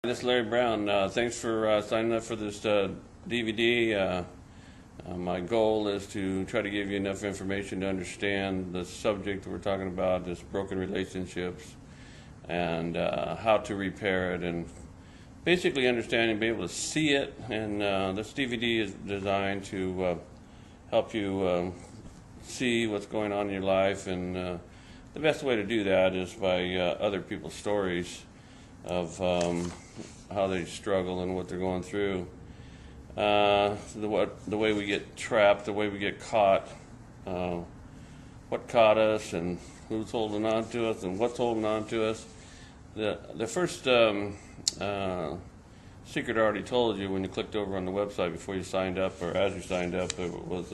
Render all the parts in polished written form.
This is Larry Brown. Thanks for signing up for this DVD. My goal is to try to give you enough information to understand the subject we're talking about, this broken relationships, and how to repair it, and basically understand and be able to see it. And this DVD is designed to help you see what's going on in your life, and the best way to do that is by other people's stories of how they struggle and what they're going through. The way we get trapped, the way we get caught, what caught us, and who's holding on to us, and what's holding on to us. The first secret I already told you when you clicked over on the website before you signed up, or as you signed up, it was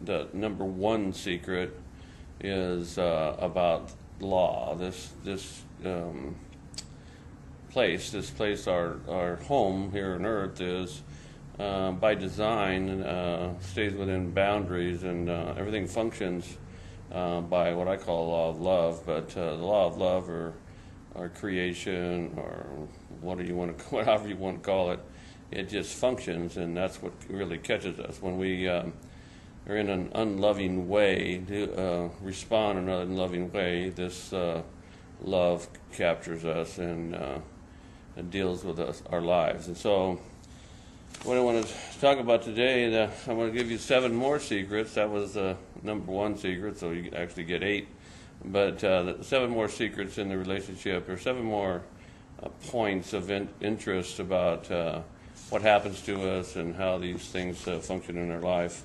the number one secret is about law. This place, our home here on earth is by design stays within boundaries, and everything functions by what I call law of love. But the law of love, or creation, or whatever you want to call it, it just functions, and that's what really catches us when we are in an unloving way, respond in an unloving way. This love captures us and deals with our lives. And so what I want to talk about today, I'm going to give you 7 more secrets. That was the number one secret, so you actually get 8. But 7 more secrets in the relationship, or 7 more points of interest about what happens to us and how these things function in our life.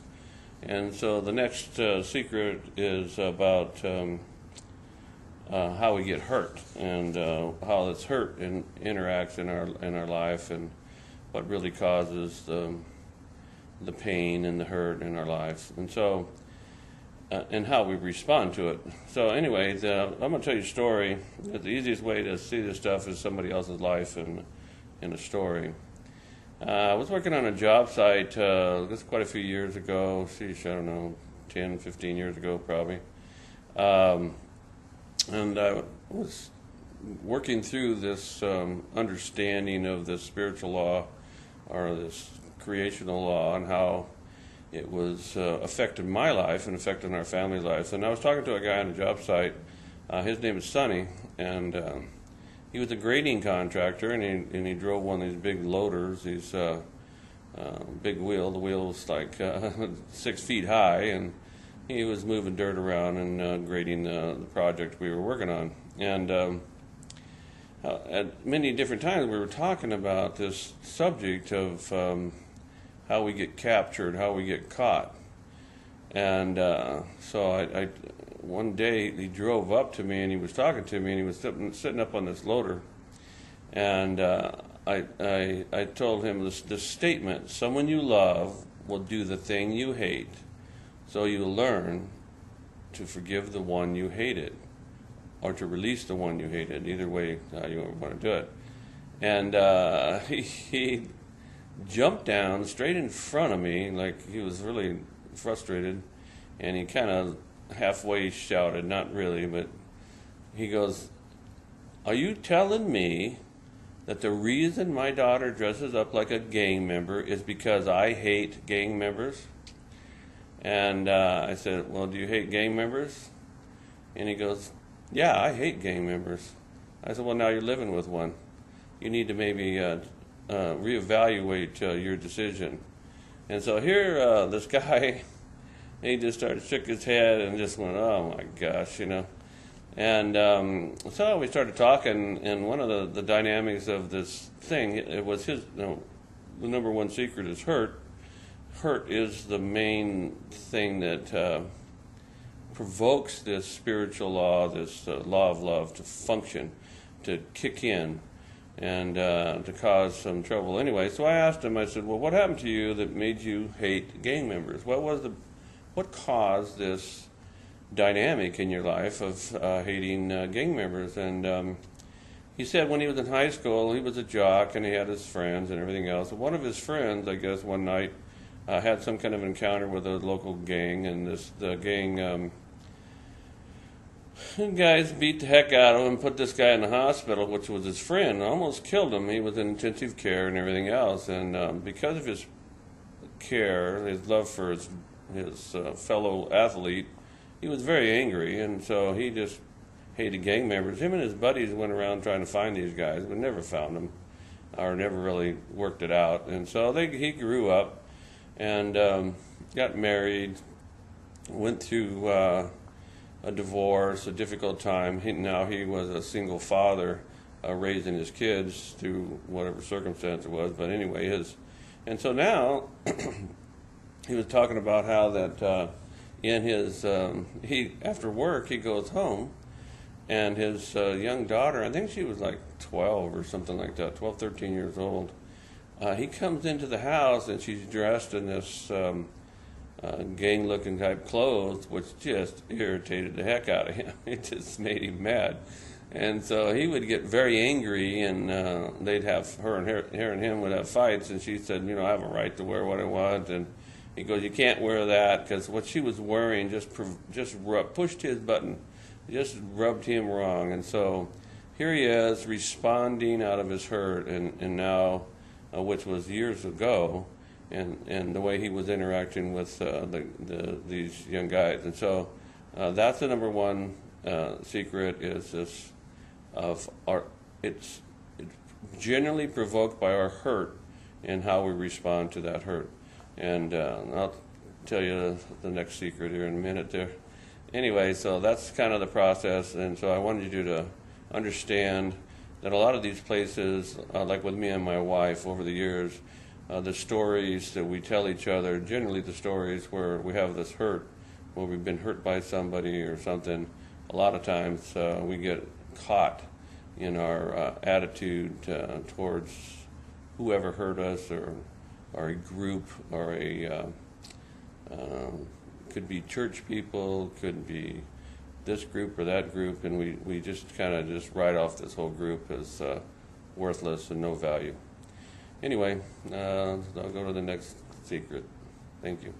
And so the next secret is about how we get hurt, and how this hurt interacts in our life, and what really causes the pain and the hurt in our lives, and so and how we respond to it. So anyway, I'm going to tell you a story. The easiest way to see this stuff is somebody else's life in a story. I was working on a job site this quite a few years ago. I don't know, 10, 15 years ago probably. And I was working through this understanding of the spiritual law, or this creational law, and how it was affecting my life and affecting our family lives. And I was talking to a guy on a job site. His name is Sonny, and he was a grading contractor, and he drove one of these big loaders, these big wheel. The wheel was like 6 feet high, and he was moving dirt around and grading the project we were working on. And at many different times we were talking about this subject of how we get captured, how we get caught. And so I one day he drove up to me, and he was talking to me, and he was sitting up on this loader, and I told him this statement: someone you love will do the thing you hate, so you learn to forgive the one you hated, or to release the one you hated, either way you want to do it. And he jumped down straight in front of me, like he was really frustrated, and he kind of halfway shouted, not really, but he goes, "Are you telling me that the reason my daughter dresses up like a gang member is because I hate gang members?" And I said, "Well, do you hate gang members?" And he goes, "Yeah, I hate gang members." I said, "Well, now you're living with one. You need to maybe reevaluate your decision." And so here, this guy, he just shook his head and just went, "Oh my gosh," And so we started talking, and one of the dynamics of this thing, it was his, the number one secret is hurt. Hurt is the main thing that provokes this spiritual law, this law of love to function, to kick in, and to cause some trouble. Anyway, so I asked him, I said, "Well, what happened to you that made you hate gang members? What caused this dynamic in your life of hating gang members?" And he said when he was in high school, he was a jock, and he had his friends and everything else. One of his friends, I guess, one night had some kind of encounter with a local gang, and the gang The guys beat the heck out of him, put this guy in the hospital, which was his friend, almost killed him. He was in intensive care and everything else. And because of his care, his love for his fellow athlete, he was very angry. And so he just hated gang members. Him and his buddies went around trying to find these guys, but never found them or never really worked it out. And so he grew up and got married, went through a divorce, a difficult time. Now he was a single father, raising his kids through whatever circumstance it was. But anyway, and so now he was talking about how that in his after work he goes home, and his young daughter, I think she was like 12 or something like that, 12, 13 years old. He comes into the house and she's dressed in this gang-looking type clothes, which just irritated the heck out of him. It just made him mad, and so he would get very angry, and they'd have her and him would have fights. And she said, "I have a right to wear what I want." And he goes, "You can't wear that," because what she was wearing just pushed his button, just rubbed him wrong. And so here he is responding out of his hurt, and now, which was years ago. And the way he was interacting with these young guys. And so that's the number one secret is this it's generally provoked by our hurt and how we respond to that hurt. And I'll tell you the next secret here in a minute there. Anyway, so that's kind of the process. And so I wanted you to understand that a lot of these places, like with me and my wife over the years, the stories that we tell each other, generally the stories where we have this hurt, where we've been hurt by somebody or something, a lot of times we get caught in our attitude towards whoever hurt us, or a group, or could be church people, could be this group or that group, and we just kind of just write off this whole group as worthless and no value. Anyway, I'll go to the next secret. Thank you.